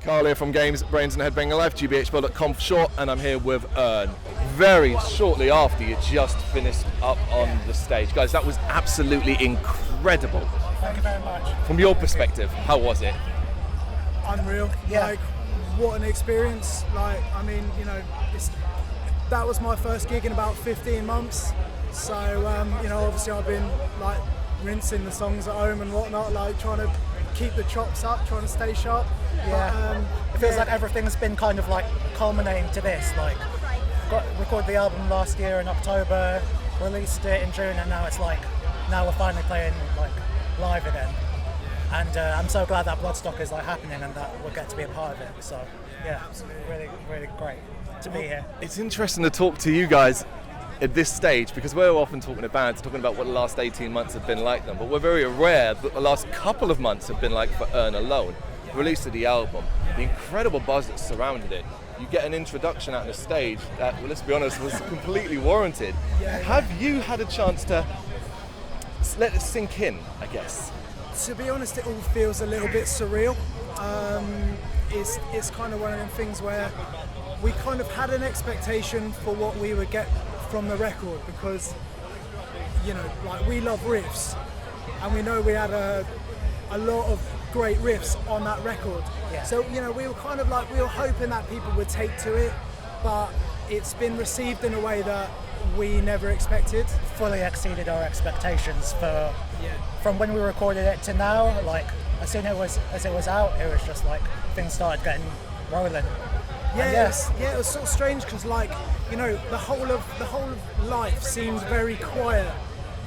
Carl here from Brrraaains A Head-Banging Life, gbhblofficial for short, and I'm here with Urne. Very shortly after you just finished up on the stage. Guys, that was absolutely incredible. Thank you very much. From your perspective, how was it? Unreal. Yeah. Like, what an experience. Like, I mean, you know, that was my first gig in about 15 months. So, you know, obviously I've been like rinsing the songs at home and whatnot, like trying to keep the chops up, trying to stay sharp. Yeah. It feels like everything's been kind of like culminating to this. Like, recorded the album last year in October, released it in June, and now it's like, now we're finally playing like live again. And I'm so glad that Bloodstock is like happening and that we'll get to be a part of it. So yeah, really, really great to be here. It's interesting to talk to you guys at this stage, because we're often talking to bands, talking about what the last 18 months have been like them, but we're very aware that the last couple of months have been like for Urne alone. The release of the album, the incredible buzz that surrounded it, you get an introduction out on the stage that, well, let's be honest, was completely warranted. Have you had a chance to let it sink in, I guess? To be honest, it all feels a little bit surreal. It's kind of one of them things where we kind of had an expectation for what we would get from the record, because, you know, like, we love riffs and we know we had a lot of great riffs on that record. Yeah. So, you know, we were kind of like, we were hoping that people would take to it, but it's been received in a way that we never expected. Fully exceeded our expectations from when we recorded it to now. Like, as soon as it was out, it was just like things started getting rolling. Yeah, it was sort of strange because, like, you know, the whole of life seemed very quiet.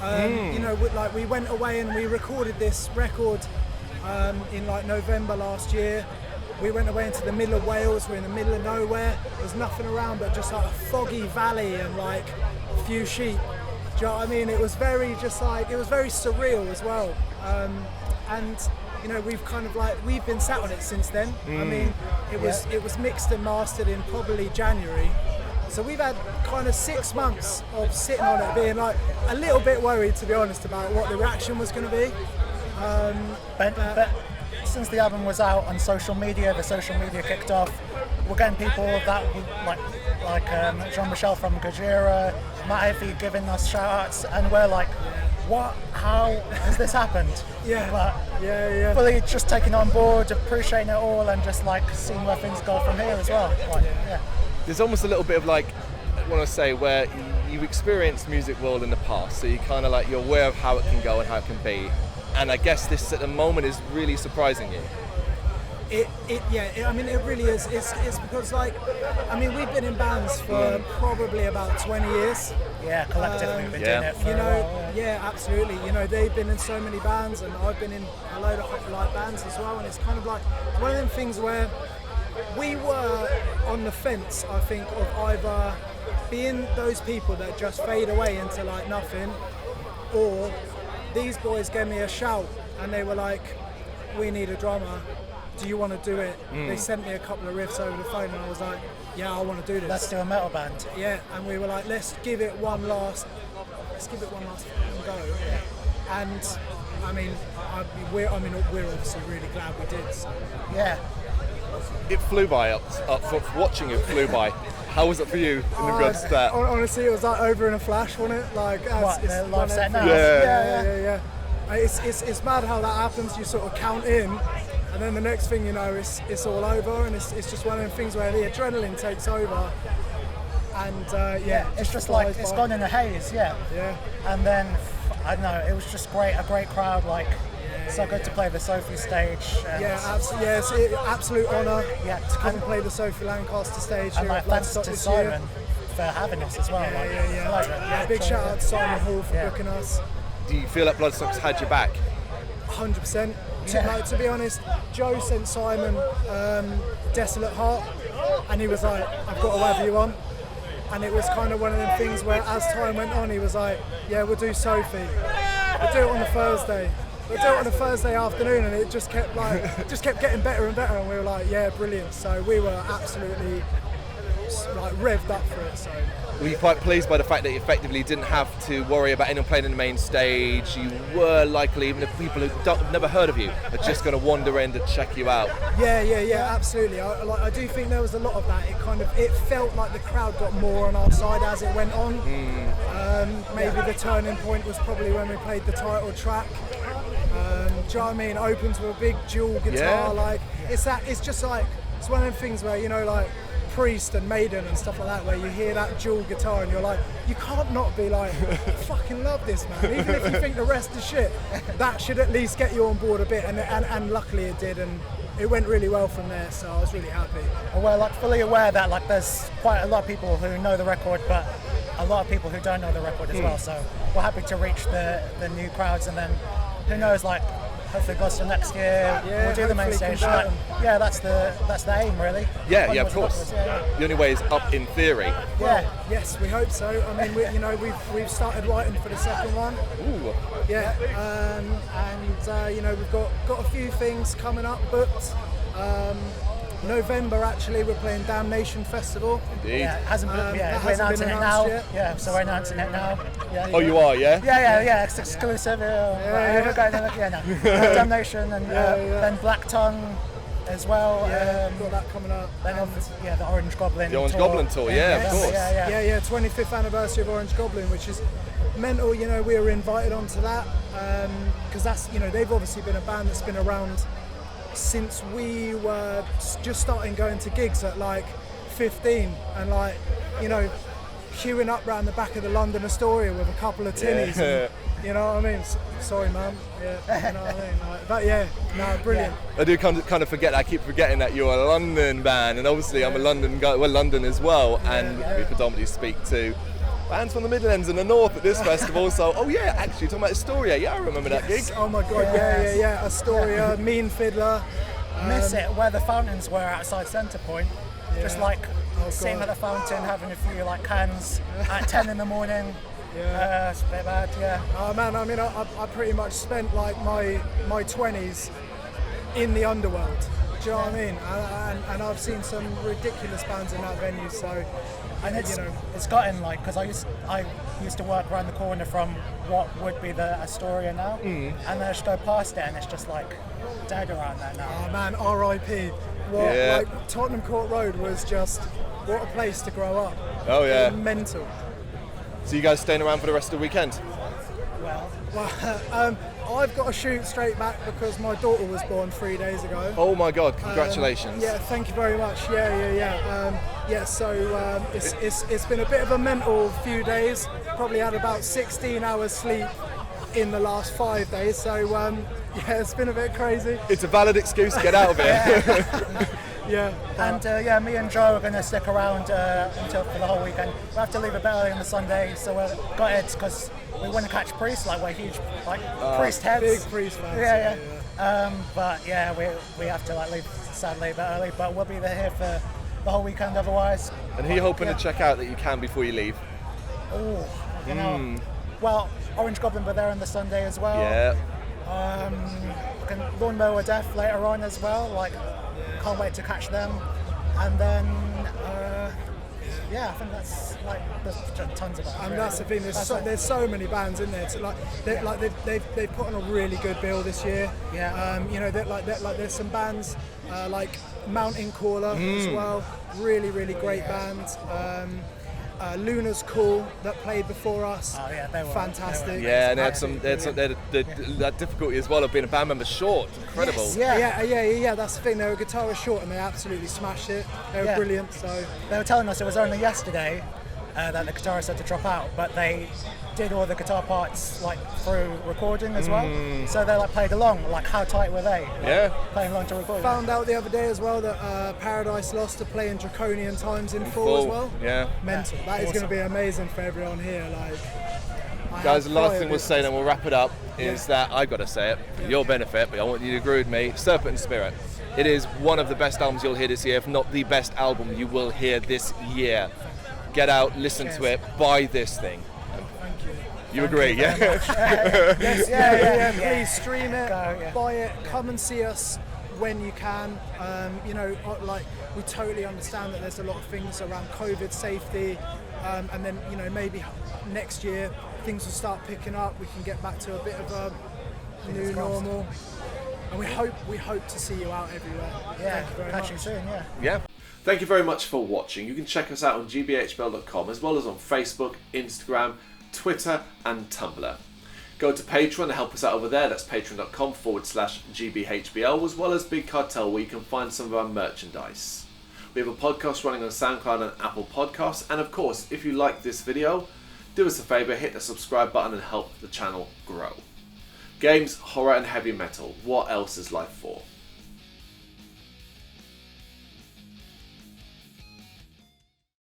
You know, like, we went away and we recorded this record in like November last year. We went away into the middle of Wales. We're in the middle of nowhere. There's nothing around but just like a foggy valley and like a few sheep. Do you know what I mean? It was very it was very surreal as well. And you know, we've been sat on it since then. I mean, it was mixed and mastered in probably January. So we've had kind of 6 months of sitting on it, being like a little bit worried, to be honest, about what the reaction was going to be. But since the album was out on social media, the social media kicked off. We're getting people that like Jean-Michel from Gojira, Matt Ivy giving us shout-outs, and we're like, what? How has this happened? Yeah. Fully just taking on board, appreciating it all, and just like seeing where things go from here as well. Like, There's almost a little bit of, like, I want to say, where you've experienced music world in the past, so you kind of like, you're aware of how it can go and how it can be, and I guess this at the moment is really surprising you. I mean, it really is. It's because, like, I mean, we've been in bands for probably about 20 years. Yeah, collectively we've been doing it for you a know, while. yeah, absolutely. You know, they've been in so many bands, and I've been in a load of like bands as well. And it's kind of like one of them things where we were on the fence, I think, of either being those people that just fade away into like nothing, or these boys gave me a shout and they were like, "We need a drummer. Do you want to do it?" They sent me a couple of riffs over the phone and I was like, yeah, I want to do this. Let's do a metal band. Yeah, and we were like, let's give it one last go. And I mean, we're obviously really glad we did. So. Yeah. It flew by watching it flew by. How was it for you in regards to that? Honestly, it was like over in a flash, wasn't it? Like, the live set now? Yeah. It's mad how that happens. You sort of count in, and then the next thing you know, it's all over, and it's just one of them things where the adrenaline takes over, and it's just like it's gone in a haze, yeah. And then I don't know, it was just great, a great crowd, like so good to play the Sophie stage. It's an absolute honour to come and play the Sophie Lancaster stage and here at thanks Bloodstock to this Simon year. for having us as well. Big shout out to Simon Hall for booking us. Do you feel like Bloodstock's had your back? 100%. To be honest, Joe sent Simon Desolate Heart, and he was like, I've got whatever you want. And it was kind of one of them things where, as time went on, he was like, yeah, we'll do Sophie. We'll do it on a Thursday. We'll do it on a Thursday afternoon, and it just kept getting better and better, and we were like, yeah, brilliant. So we were absolutely like revved up for it. So Were you quite pleased by the fact that you effectively didn't have to worry about anyone playing in the main stage? You were likely, even if people who have never heard of you, are just going to wander in to check you out. Yeah, absolutely. I do think there was a lot of that. It felt like the crowd got more on our side as it went on. Maybe the turning point was probably when we played the title track. Do you know what I mean? Opens with a big dual guitar. Like it's just like it's one of them things where, you know, like Priest and Maiden and stuff like that, where you hear that dual guitar and you're like, you can't not be like, fucking love this, man. Even if you think the rest is shit, that should at least get you on board a bit. And luckily it did, and it went really well from there. So I was really happy. And we're like fully aware that like there's quite a lot of people who know the record, but a lot of people who don't know the record as well. So we're happy to reach the new crowds, and then who knows, like hopefully Gloucester next year we'll do the main stage. Like, yeah, that's the aim really. Yeah, of course. The only way is up in theory. Yes, we hope so. I mean, we've started writing for the second one. Ooh. Yeah, and you know, we've got a few things coming up booked. November, actually, we're playing Damnation Festival. Indeed. Yeah, it hasn't been, we're announcing it now. Yeah, so we're announcing it now. Yeah. Oh, you are, yeah? Yeah, it's exclusive. Damnation, and then Black Tongue as well. Got that coming up. Then the Orange Goblin. The Orange Goblin tour, of course. Yeah, 25th anniversary of Orange Goblin, which is mental. You know, we were invited onto that because that's, you know, they've obviously been a band that's been around since we were just starting going to gigs at like 15, and like, you know, queuing up round the back of the London Astoria with a couple of tinnies. And, you know what I mean? Sorry, man. Yeah, you know what I mean? Like, but yeah, no, brilliant. I do kind of forget. I keep forgetting that you're a London band, and obviously I'm a London guy. We're London as well, and we predominantly speak to bands from the Midlands and the North at this festival. So, actually, talking about Astoria, I remember that gig. Oh my God, yeah. Astoria, Mean Fiddler. Miss it where the fountains were outside Centre Point. Just like sitting at the fountain, having a few like cans at 10 in the morning. It's a bit bad, Oh man, I mean, I pretty much spent like my 20s in the underworld. Do you know what I mean? And I've seen some ridiculous bands in that venue. So, and it's gotten like, because I used to work around the corner from what would be the Astoria now, and then I just go past it and it's just like dead around there now. Oh man, R.I.P. Like Tottenham Court Road was just what a place to grow up. Oh yeah, mental. So you guys staying around for the rest of the weekend? Well, I've got to shoot straight back because my daughter was born 3 days ago. Oh my God! Congratulations. Thank you very much. So it's been a bit of a mental few days. Probably had about 16 hours sleep in the last 5 days. So it's been a bit crazy. It's a valid excuse to get out of it. And me and Joe are going to stick around until for the whole weekend. We have to leave a bit early on the Sunday, so we're gutted because we want to catch Priest. Like, we're huge Priest heads. Big Priest fans. But we have to like leave sadly a bit early, but we'll be here for the whole weekend otherwise. And who are you hoping to check out that you can before you leave? Oh, you know. Well, Orange Goblin were there on the Sunday as well. Yeah. Lawnmower Death later on as well. Like, can't wait to catch them. And then, I think that's like there's tons of bands. And that's the thing. There's so many bands in there. So they've put on a really good bill this year. Yeah. There's some bands like Mountain Caller as well. Really, really great bands. Luna's Cool that played before us. Oh yeah, they were fantastic. Yeah, and they had that difficulty as well of being a band member short. Incredible. Yes, yeah. That's the thing. They were guitarist short and they absolutely smashed it. They were brilliant. So they were telling us it was only yesterday that the guitarist had to drop out, but they did all the guitar parts like through recording as well. So they like played along. Like, how tight were they? Playing along to recording. Found out the other day as well that Paradise Lost to play in Draconian Times in full as well. Yeah. Mental. That is going to be amazing for everyone here. Like, guys, the last thing we'll say, and we'll wrap it up, is that I've got to say it for your benefit, but I want you to agree with me. Serpent and Spirit. It is one of the best albums you'll hear this year, if not the best album you will hear this year. Get out, listen to it, buy this thing. You agree, Yes, Please stream it, buy it, come and see us when you can. You know, like we totally understand that there's a lot of things around COVID safety, and then you know maybe next year things will start picking up. We can get back to a bit of a new normal, and we hope to see you out everywhere. Yeah, thank you very catch much. you soon. Yeah. Yeah. Thank you very much for watching. You can check us out on gbhbl.com as well as on Facebook, Instagram, Twitter and Tumblr. Go to Patreon to help us out over there. That's patreon.com/gbhbl, as well as Big Cartel, where you can find some of our merchandise. We have a podcast running on SoundCloud and Apple Podcasts. And of course, if you like this video, do us a favour, hit the subscribe button and help the channel grow. Games, horror and heavy metal. What else is life for?